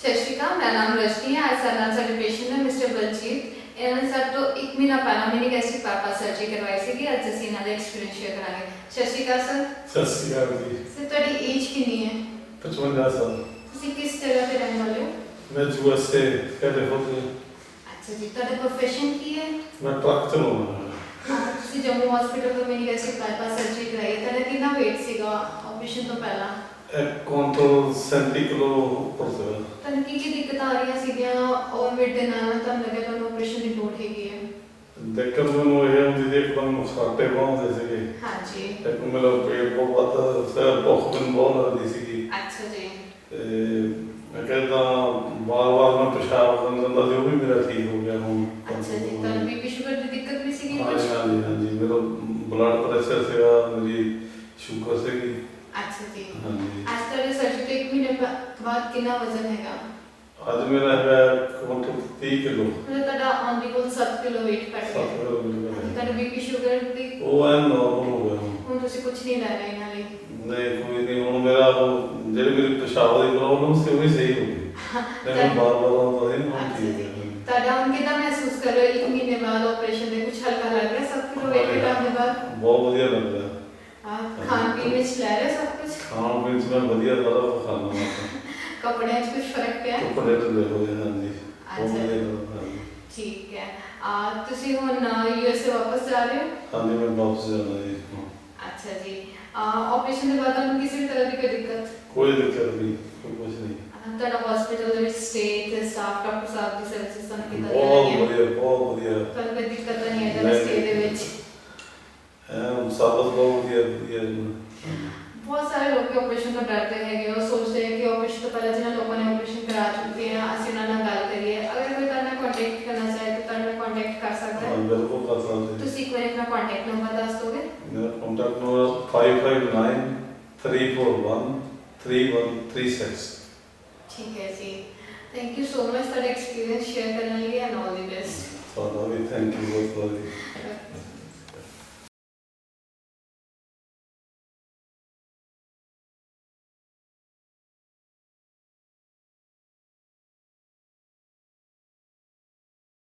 ਸਤਿ ਸ਼੍ਰੀ ਅਕਾਲ, ਮੇਰਾ ਨਾਮ ਰਸ਼ਮੀ ਹੈ। ਅੱਜ ਸਾਡੇ ਨਾਲ ਸਾਡੇ ਪੇਸ਼ੈਂਟ ਹੈ ਮਿਸਟਰ ਬਲਜੀਤ। ਇਹਨਾਂ ਨੇ ਸਾਡੇ ਤੋਂ 1 ਮਹੀਨਾ ਪਹਿਲਾਂ ਮੈਨੇ ਗੈਸਟ੍ਰਿਕ ਬਾਈਪਾਸ ਸਰਜਰੀ ਕਰਵਾਈ ਸੀਗੀ। ਅੱਜ ਅਸੀਂ ਇਹਨਾਂ ਦਾ ਐਕਸਪੀਰੀਅੰਸ ਸ਼ੇਅਰ ਕਰਾਂਗੇ। ਸਤਿ ਸ਼੍ਰੀ ਅਕਾਲ ਸਰ। ਸਤਿ ਸ਼੍ਰੀ ਅਕਾਲ ਜੀ। ਸਰ ਤੁਹਾਡੀ ਏਜ ਕਿੰਨੀ ਹੈ? 55 ਸਾਲ। ਤੁਸੀਂ ਕਿਸ ਜਗ੍ਹਾ ਤੇ ਰਹਿਣ ਵਾਲੇ ਹੋ? ਮੈਂ USA ਕੈਲੀਫੋਰਨੀਆ। ਅੱਛਾ ਜੀ, ਤੁਹਾਡਾ ਪ੍ਰੋਫੈਸ਼ਨ ਕੀ ਹੈ? ਮੈਂ ਟਰੱਕ ਚਲਾਉਂਦਾ ਹਾਂ। ਤੁਸੀਂ ਜੰਮੂ ਹਸਪੀਟਲ ਤੋਂ ਮੈਨੇ ਗੈਸਟ੍ਰਿਕ ਬਾਈਪਾਸ ਸਰਜਰੀ ਕਰਾਈ ਹੈ। ਤੁਹਾਡਾ ਕਿੰਨਾ weight ਸੀਗਾ ਆਪਰੇਸ਼ਨ ਤੋਂ ਪਹਿਲਾਂ? ਇੱਕ ਕੁਇੰਟਲ 37 ਕਿਲੋ ਉੱਪਰ ਸੀਗਾ। ਤੁਹਾਨੂੰ ਕੀ ਦਿੱਕਤ ਆ ਰਹੀਆਂ ਸੀਗੀਆਂ ਓਵਰਵੇਟ ਦੇ ਨਾਲ? ਤੁਹਾਨੂੰ ਲੱਗਿਆ ਤੁਹਾਨੂੰ ਆਪਰੇਸ਼ਨ ਦੀ ਲੋੜ ਹੈਗੀ ਹੈ? ਦਿੱਕਤ ਮੈਨੂੰ ਇਹ ਹੁੰਦੀ ਸੀ, ਇੱਕਦਮ ਖਰਾਟੇ ਬਹੁਤੇ ਸੀਗੇ। ਹਾਂਜੀ। ਇੱਕ ਮੇਰਾ ਪੇਟ ਬਹੁਤ ਵੱਧ ਸਿਰ ਭੁੱਖ ਮੈਨੂੰ ਬਹੁਤ ਲੱਗਦੀ ਸੀਗੀ। ਅੱਛਾ ਜੀ। ਤੇ ਮੈਂ ਕਹਿੰਦਾ ਵਾਰ-ਵਾਰ ਮੈਂ ਪਿਸ਼ਾਬ ਕਰਨ ਜਾਂਦਾ ਸੀ, ਉਹ ਵੀ ਮੇਰਾ ਠੀਕ ਹੋ ਗਿਆ ਹੁਣ। ਅੱਛਾ ਜੀ, ਤੁਹਾਨੂੰ ਬੀਪੀ ਸ਼ੂਗਰ ਦੀ ਦਿੱਕਤ ਵੀ ਸੀਗੀ ਕੁਝ? ਹਾਂਜੀ, ਮੇਰਾ ਬਲੱਡ ਪ੍ਰੈਸ਼ਰ ਸੀਗਾ, ਮੇਰੀ ਸ਼ੂਗਰ ਸੀਗੀ। ਅੱਛਾ ਜੀ। ਹਾਂਜੀ। ਅੱਜ ਤੁਹਾਡੇ ਸਰਜਰੀ ਤੋਂ 1 ਮਹੀਨੇ ਬਾਅਦ ਕਿੰਨਾ ਵਜ਼ਨ ਹੈਗਾ? ਅੱਜ ਮੇਰਾ ਹੈਗਾ ਕੁਇੰਟਲ 30 ਕਿਲੋ। ਮਤਲਬ ਤੁਹਾਡਾ ਔਨ ਦੀ ਕੋਲ 7 ਕਿਲੋ weight ਘਟ ਗਿਆ। 7 ਕਿਲੋ ਤੁਹਾਡਾ ਬੀਪੀ ਸ਼ੂਗਰ ਦੀ ਉਹ ਐ ਨਾਰਮਲ ਹੋ ਗਿਆ ਹੁਣ ਤੁਸੀਂ ਕੁਝ ਨਹੀਂ ਲੈ ਰਹੇ ਇਹਨਾਂ ਲਈ? ਨਹੀਂ, ਕੋਈ ਨਹੀਂ। ਹੁਣ ਮੇਰਾ ਉਹ ਜਿਹੜੀ ਮੇਰੀ ਪਿਸ਼ਾਬ ਦੀ ਪ੍ਰੋਬਲਮ ਸੀ ਉਹ ਵੀ ਸਹੀ ਹੋ ਗਈ। ਮੈਂ ਬਾਰ-ਬਾਰ ਆਉਂਦਾ ਸੀ ਨਾ, ਹੁਣ ਠੀਕ ਹੈ। ਤੁਹਾਡਾ ਹੁਣ ਕਿੱਦਾਂ ਮਹਿਸੂਸ ਕਰ ਰਹੇ ਹੋ 1 ਮਹੀਨੇ ਬਾਅਦ ਆਪਰੇਸ਼ਨ ਦੇ? ਕੁਝ ਹਲਕਾ ਲੱਗ ਰਿਹਾ 7 ਕਿਲੋ weight ਘਟਾਉਣ ਦੇ ਬਾਅਦ? ਬਹੁਤ ਵਧੀਆ ਲੱਗਦਾ। ਖਾਣ ਪੀਣ ਵਿੱਚ ਲੈ ਰਹੇ ਸਭ ਕੁਝ? ਖਾਣ ਪੀਣ 'ਚ ਮੈਂ ਵਧੀਆ ਸਾਰਾ ਕੁਝ ਖਾਂਦਾ ਹਾਂ। ਕੱਪੜਿਆਂ 'ਚ ਕੁਝ ਫਰਕ ਪਿਆ? ਕੱਪੜੇ ਢਿੱਲੇ ਹੋ ਗਏ। ਹਾਂਜੀ, ਬਹੁਤ ਅੱਛਾ ਵਧੀਆ ਲੱਗਦਾ। ਠੀਕ ਹੈ। ਤੁਸੀਂ ਹੁਣ USA ਵਾਪਸ ਜਾ ਰਹੇ ਹੋ? ਹਾਂਜੀ, ਮੈਂ ਵਾਪਸ ਜਾਣਾ ਜੀ। ਅੱਛਾ ਜੀ। ਆਪਰੇਸ਼ਨ ਦੇ ਬਾਅਦ ਤੁਹਾਨੂੰ ਕਿਸੇ ਵੀ ਤਰ੍ਹਾਂ ਦੀ ਕੋਈ ਦਿੱਕਤ? ਕੋਈ ਦਿੱਕਤ ਨਹੀਂ, ਕੋਈ ਕੁਝ ਨਹੀਂ। ਤੁਹਾਡਾ ਹਸਪੀਟਲ ਦੇ ਵਿੱਚ ਸਟੇ ਤੇ ਸਟਾਫ ਡਾਕਟਰ ਸਾਹਿਬ ਦੀ ਸਰਵਿਸਿਜ਼ ਤੁਹਾਨੂੰ ਕਿੱਦਾਂ ਬਹੁਤ ਲੱਗੀਆਂ? ਵਧੀਆ, ਬਹੁਤ ਵਧੀਆ। ਤੁਹਾਨੂੰ ਕੋਈ ਦਿੱਕਤ ਤਾਂ ਨਹੀਂ ਹੈ ਸਟੇ ਦੇ ਵਿੱਚ? ਸਭ ਬਹੁਤ ਵਧੀਆ। ਬਹੁਤ ਸਾਰੇ ਲੋਕ ਆਪਰੇਸ਼ਨ ਤੋਂ ਡਰਦੇ ਹੈਗੇ, ਉਹ ਸੋਚਦੇ ਹੈ ਕਿ ਆਪਰੇਸ਼ਨ ਤੋਂ ਪਹਿਲਾਂ ਜਿਹਨਾਂ ਲੋਕਾਂ ਨੇ ਆਪਰੇਸ਼ਨ ਕਰਾ ਚੁੱਕੇ ਆ ਅਸੀਂ ਉਹਨਾਂ ਨਾਲ ਗੱਲ ਕਰੀਏ। ਅਗਰ ਕੋਈ ਤੁਹਾਡੇ ਨਾਲ ਕੰਟੈਕਟ ਕਰਨਾ ਚਾਹੇ ਤਾਂ ਤੁਹਾਡੇ ਨਾਲ ਕੰਟੈਕਟ ਕਰ ਸਕਦਾ ਹੈ? ਬਿਲਕੁਲ ਕਰ ਸਕਦੇ। ਤੁਸੀਂ ਇੱਕ ਵਾਰ ਆਪਣਾ ਕੰਟੈਕਟ ਨੰਬਰ ਦੱਸ ਦੋਗੇ? ਮੇਰਾ ਕੰਟੈਕਟ ਨੰਬਰ 559 341 3136। ਠੀਕ ਹੈ ਜੀ। ਥੈਂਕ ਯੂ ਸੋ ਮਚ ਤੁਹਾਡਾ ਐਕਸਪੀਰੀਅੰਸ ਸ਼ੇਅਰ ਕਰਨ ਲਈ ਐਂਡ ਆਲ ਦੀ ਬੈਸਟ। ਤੁਹਾਡਾ ਵੀ ਥੈਂਕ ਯੂ ਬਹੁਤ ਬਹੁਤ।